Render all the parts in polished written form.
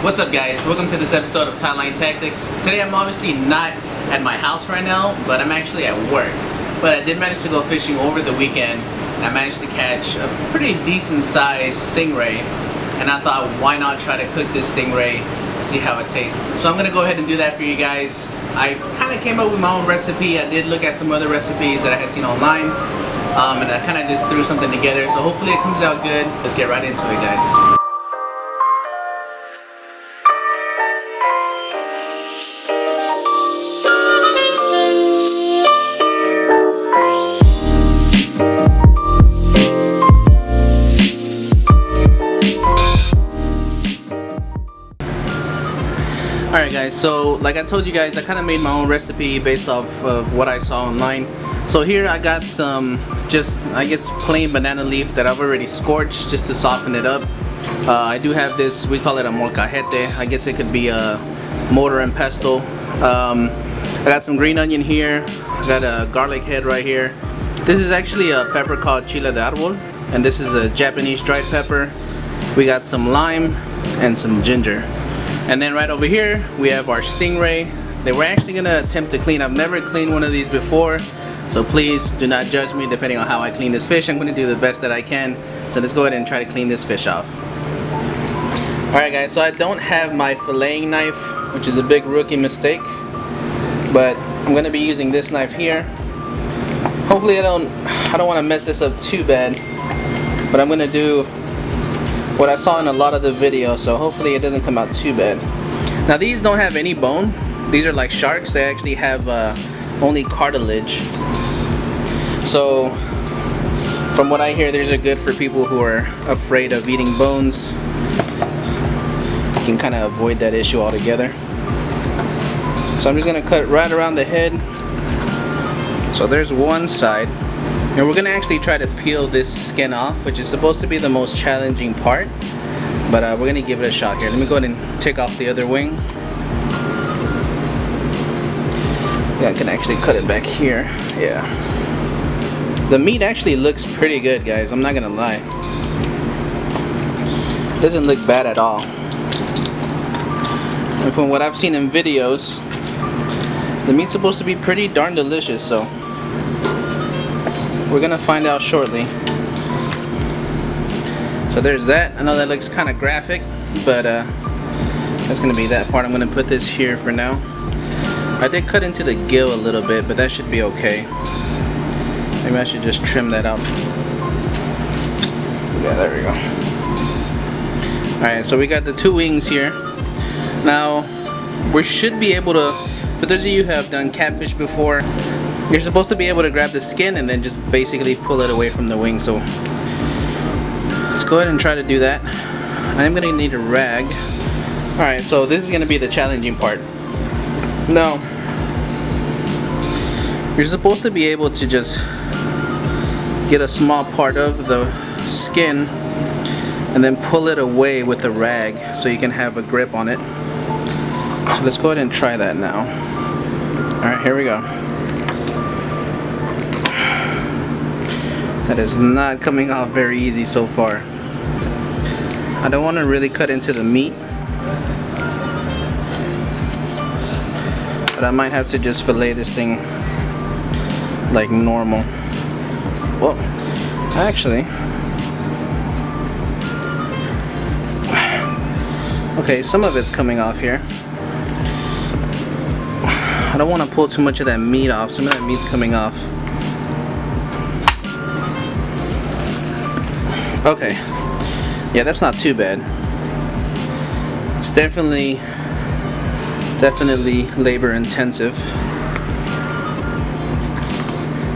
What's up, guys? Welcome to this episode of Timeline Tactics. Today I'm obviously not at my house right now, but I'm actually at work. But I did manage to go fishing over the weekend, and I managed to catch a pretty decent sized stingray. And I thought, why not try to cook this stingray and see how it tastes. So I'm gonna go ahead and do that for you guys. I kind of came up with my own recipe. I did look at some other recipes that I had seen online, and I kind of just threw something together. So hopefully it comes out good. Let's get right into it, guys. Alright guys, so like I told you guys, I kind of made my own recipe based off of what I saw online. So here I got some just, I guess, plain banana leaf that I've already scorched just to soften it up. I do have this, we call it a molcajete. I guess it could be a mortar and pestle. I got some green onion here. I got a garlic head right here. This is actually a pepper called chile de árbol, and this is a Japanese dried pepper. We got some lime and some ginger. And then right over here we have our stingray that we're actually gonna attempt to clean. I've never cleaned one of these before, so please do not judge me depending on how I clean this fish. I'm gonna do the best that I can. So let's go ahead and try to clean this fish off. Alright guys, so I don't have my filleting knife, which is a big rookie mistake, but I'm gonna be using this knife here. Hopefully I don't want to mess this up too bad, but I'm gonna do what I saw in a lot of the videos, so hopefully it doesn't come out too bad. Now these don't have any bone. These are like sharks. They actually have only cartilage. So from what I hear, these are good for people who are afraid of eating bones. You can kind of avoid that issue altogether. So I'm just gonna cut right around the head. So there's one side. And we're gonna actually try to peel this skin off, which is supposed to be the most challenging part, but we're gonna give it a shot here. Let me go ahead and take off the other wing. Yeah, I can actually cut it back here. Yeah. The meat actually looks pretty good, guys. I'm not gonna lie. It doesn't look bad at all. And from what I've seen in videos, the meat's supposed to be pretty darn delicious, so we're gonna find out shortly. So there's that. I know that looks kind of graphic, but that's gonna be that part. I'm gonna put this here for now. I did cut into the gill a little bit, but that should be okay. Maybe I should just trim that out. Yeah, there we go. Alright, so we got the two wings here. Now, we should be able to, for those of you who have done catfish before, you're supposed to be able to grab the skin and then just basically pull it away from the wing. So let's go ahead and try to do that. I'm gonna need a rag. Alright, so this is gonna be the challenging part. Now, you're supposed to be able to just get a small part of the skin and then pull it away with the rag so you can have a grip on it. So let's go ahead and try that now. Alright, here we go. That is not coming off very easy so far. I don't want to really cut into the meat, but I might have to just fillet this thing like normal. Well, actually, okay, some of it's coming off here. I don't want to pull too much of that meat off. Some of that meat's coming off. Okay, yeah, that's not too bad. It's definitely labor intensive.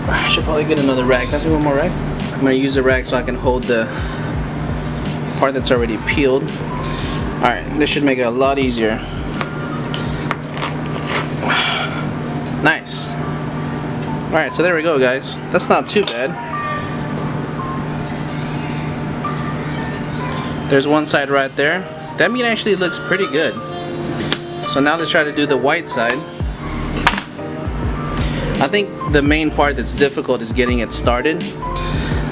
I should probably get another rag. Can I see one more rag? I'm gonna use the rag so I can hold the part that's already peeled. Alright, this should make it a lot easier. Nice. Alright, so there we go, guys. That's not too bad. There's one side right there. That meat actually looks pretty good. So now let's try to do the white side. I think the main part that's difficult is getting it started.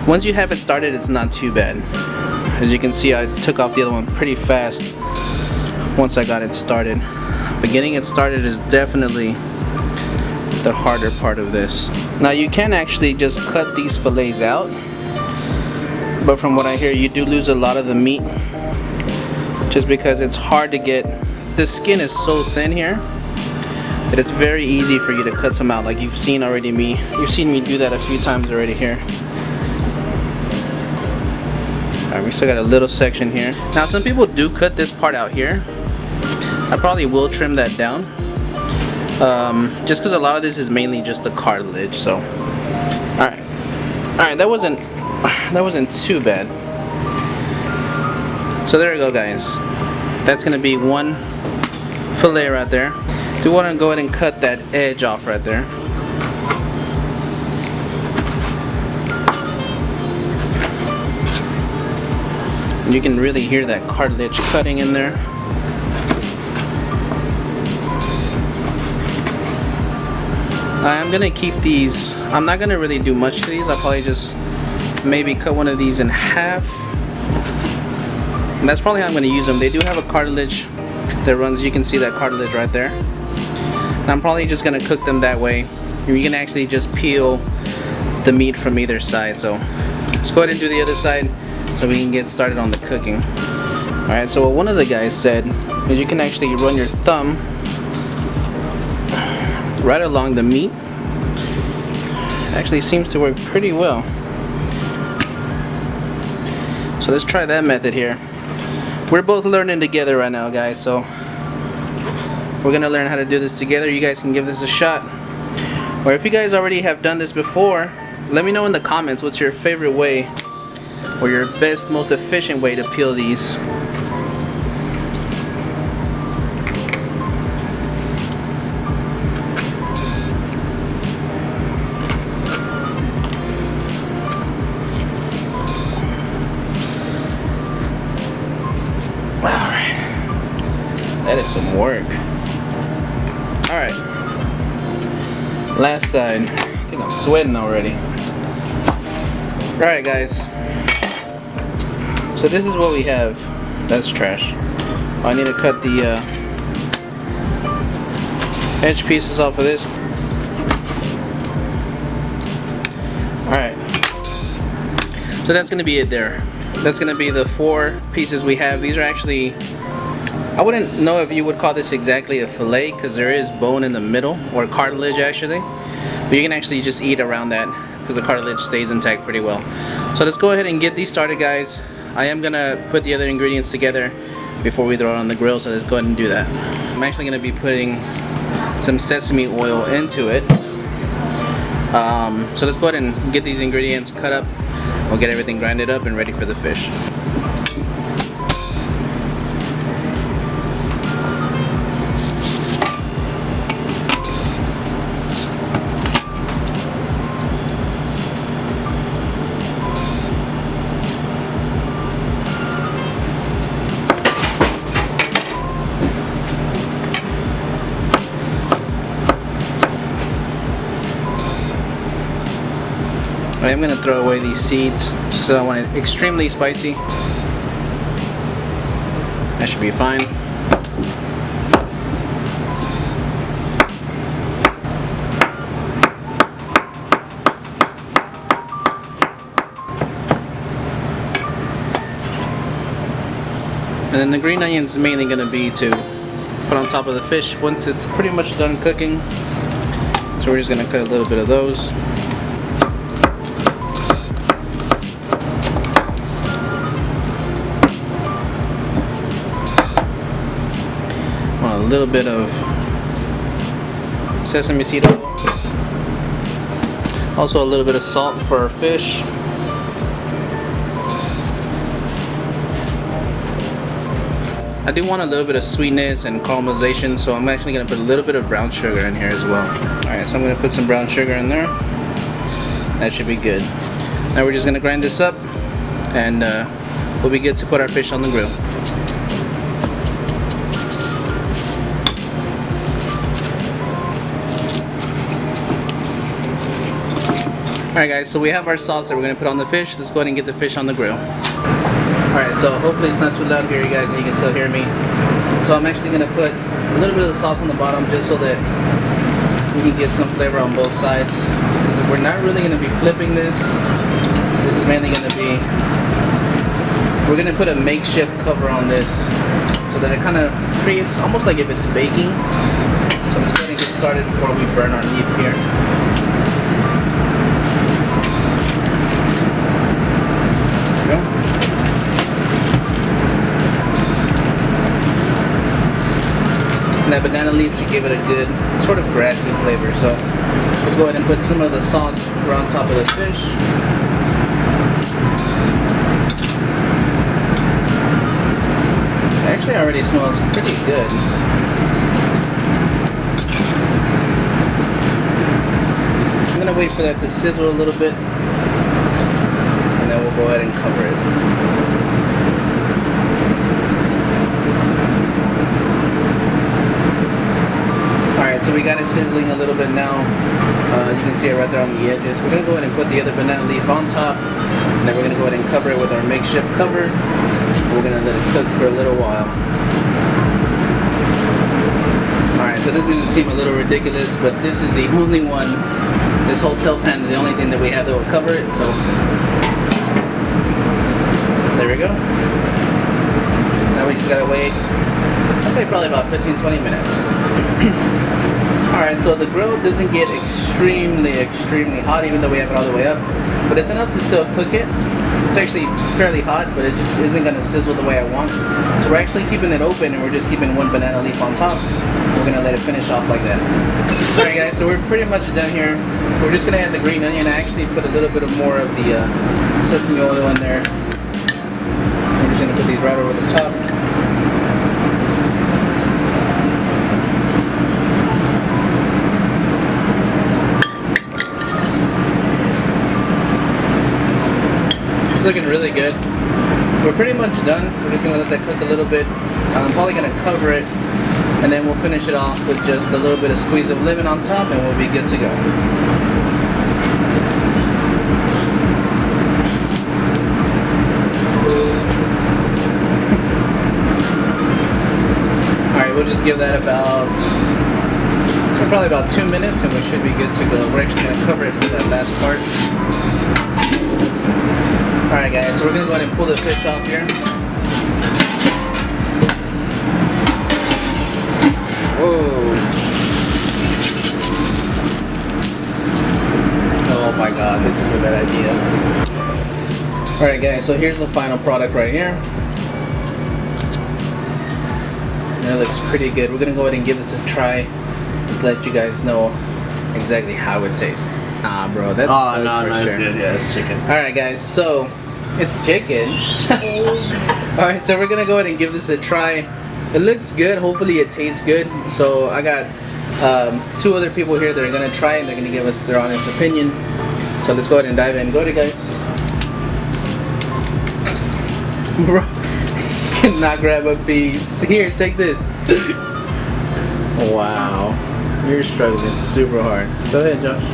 Once you have it started, it's not too bad. As you can see, I took off the other one pretty fast once I got it started. But getting it started is definitely the harder part of this. Now you can actually just cut these fillets out, but from what I hear, you do lose a lot of the meat just because it's hard to get. The skin is so thin here that it's very easy for you to cut some out. Like you've seen me do that a few times already here. Alright, we still got a little section here. Now some people do cut this part out here. I probably will trim that down. Just because a lot of this is mainly just the cartilage. So alright, that wasn't too bad. So there we go, guys. That's gonna be one fillet right there. Do want to go ahead and cut that edge off right there. And you can really hear that cartilage cutting in there. I'm gonna keep these. I'm not gonna really do much to these. I'll probably just maybe cut one of these in half. And that's probably how I'm gonna use them. They do have a cartilage that runs. You can see that cartilage right there. And I'm probably just gonna cook them that way. And you can actually just peel the meat from either side. So let's go ahead and do the other side so we can get started on the cooking. Alright, so what one of the guys said is you can actually run your thumb right along the meat. It actually seems to work pretty well. So let's try that method here. We're both learning together right now, guys, so we're gonna learn how to do this together. You guys can give this a shot. Or if you guys already have done this before, let me know in the comments what's your favorite way or your best, most efficient way to peel these. Alright. That is some work. Alright. Last side. I think I'm sweating already. Alright, guys. So this is what we have. That's trash. I need to cut the edge pieces off of this. Alright. So that's going to be it there. That's going to be the 4 pieces we have. These are actually, I wouldn't know if you would call this exactly a fillet because there is bone in the middle, or cartilage actually. But you can actually just eat around that because the cartilage stays intact pretty well. So let's go ahead and get these started, guys. I am going to put the other ingredients together before we throw it on the grill, so let's go ahead and do that. I'm actually going to be putting some sesame oil into it. So let's go ahead and get these ingredients cut up. We'll get everything grinded up and ready for the fish. I am going to throw away these seeds just because I don't want it extremely spicy. That should be fine. And then the green onion is mainly going to be to put on top of the fish once it's pretty much done cooking. So we're just going to cut a little bit of those. A little bit of sesame seed oil. Also a little bit of salt for our fish. I do want a little bit of sweetness and caramelization, so I'm actually going to put a little bit of brown sugar in here as well. Alright, so I'm going to put some brown sugar in there. That should be good. Now we're just going to grind this up and we'll be good to put our fish on the grill. Alright guys, so we have our sauce that we're going to put on the fish. Let's go ahead and get the fish on the grill. Alright, so hopefully it's not too loud here, you guys, and you can still hear me. So I'm actually gonna put a little bit of the sauce on the bottom just so that we can get some flavor on both sides. Because we're not really gonna be flipping this. This is mainly gonna be, we're gonna put a makeshift cover on this so that it kind of creates almost like if it's baking. So I'm just going to get started before we burn our leaf here. There we go. And that banana leaf should give it a good sort of grassy flavor. So let's go ahead and put some of the sauce around top of the fish. It actually already smells pretty good. I'm gonna wait for that to sizzle a little bit, and then we'll go ahead and cover it. Alright, so we got it sizzling a little bit now. You can see it right there on the edges. We're gonna go ahead and put the other banana leaf on top, and then we're gonna go ahead and cover it with our makeshift cover. We're gonna let it cook for a little while. Alright, so this is gonna seem a little ridiculous, but this is the only one, this hotel pan is the only thing that we have that will cover it, so there we go. Now we just gotta wait, I'd say probably about 15-20 minutes. Alright, so the grill doesn't get extremely hot even though we have it all the way up, but it's enough to still cook it. It's actually fairly hot, but it just isn't going to sizzle the way I want. So we're actually keeping it open and we're just keeping one banana leaf on top. We're going to let it finish off like that. Alright guys, so we're pretty much done here. We're just going to add the green onion. I actually put a little bit of more of the sesame oil in there. We're just going to put these right over the top. It's looking really good. We're pretty much done. We're just going to let that cook a little bit. I'm probably going to cover it, and then we'll finish it off with just a little bit of squeeze of lemon on top, and we'll be good to go. Alright, we'll just give that about, so probably about 2 minutes, and we should be good to go. We're actually going to cover it for that last part. Alright guys, so we're going to go ahead and pull the fish off here. Whoa. Oh my god, this is a bad idea. Alright guys, so here's the final product right here. And it looks pretty good. We're going to go ahead and give this a try to let you guys know exactly how it tastes. Nah, bro, that's it's good. Yeah, it's chicken. Alright guys, so it's chicken. Alright, so we're gonna go ahead and give this a try. It looks good, hopefully it tastes good. So I got 2 other people here that are gonna try it and they're gonna give us their honest opinion. So let's go ahead and dive in. Go ahead guys. Bro, you cannot grab a piece. Here, take this. Wow. You're struggling super hard. Go ahead, Josh.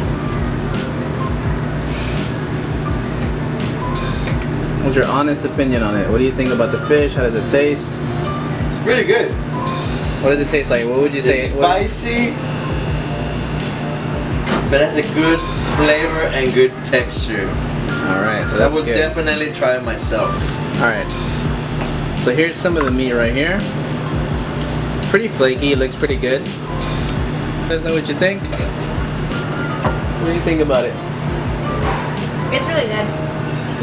What's your honest opinion on it? What do you think about the fish? How does it taste? It's pretty good. What does it taste like? What would you say? It's spicy, but it has a good flavor and good texture. Alright, so I that's would good. definitely try it myself. Alright. So here's some of the meat right here. It's pretty flaky, it looks pretty good. Let us know what you think. What do you think about it? It's really good.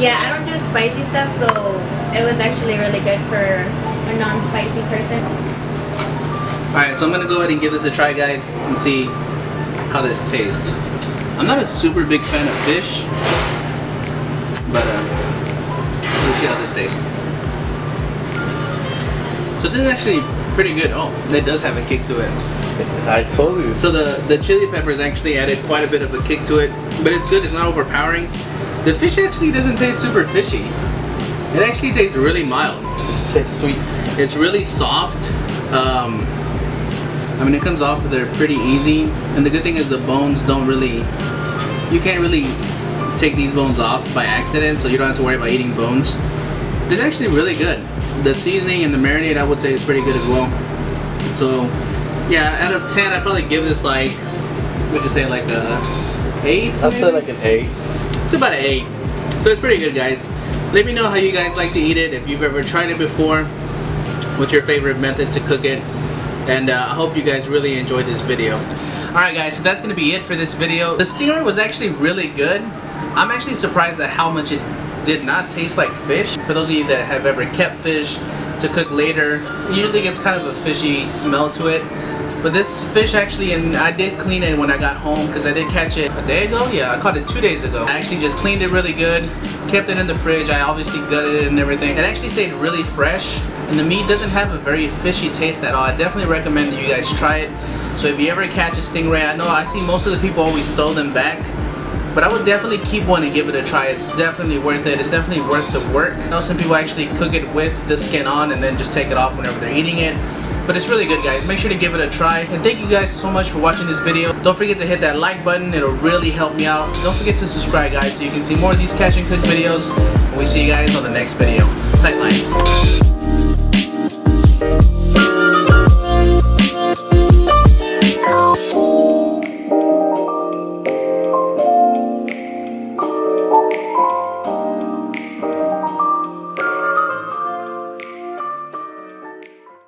Yeah, I don't do spicy stuff, so it was actually really good for a non-spicy person. Alright, so I'm gonna go ahead and give this a try guys and see how this tastes. I'm not a super big fan of fish, but let's see how this tastes. So this is actually pretty good. Oh, it does have a kick to it. I told you. So the chili peppers actually added quite a bit of a kick to it, but it's good, it's not overpowering. The fish actually doesn't taste super fishy. It actually tastes really mild. It tastes sweet. It's really soft. I mean, it comes off there pretty easy. And the good thing is the bones don't really, you can't really take these bones off by accident, so you don't have to worry about eating bones. It's actually really good. The seasoning and the marinade I would say is pretty good as well. So yeah, out of 10 I'd probably give this like, would you say like a 8? I'd say like an 8. It's about an 8. So it's pretty good, guys. Let me know how you guys like to eat it, if you've ever tried it before, what's your favorite method to cook it, and I hope you guys really enjoyed this video. Alright guys, so that's going to be it for this video. The stingray was actually really good. I'm actually surprised at how much it did not taste like fish. For those of you that have ever kept fish to cook later, it usually gets kind of a fishy smell to it. But this fish actually, and I did clean it when I got home because I did catch it a day ago. Yeah, I caught it 2 days ago. I actually just cleaned it really good, kept it in the fridge. I obviously gutted it and everything. It actually stayed really fresh, and the meat doesn't have a very fishy taste at all. I definitely recommend that you guys try it. So if you ever catch a stingray, I know I see most of the people always throw them back, but I would definitely keep one and give it a try. It's definitely worth it. It's definitely worth the work. I know some people actually cook it with the skin on and then just take it off whenever they're eating it. But it's really good, guys. Make sure to give it a try. And thank you guys so much for watching this video. Don't forget to hit that like button. It'll really help me out. Don't forget to subscribe, guys, so you can see more of these catch and cook videos. And we see you guys on the next video. Tight lines.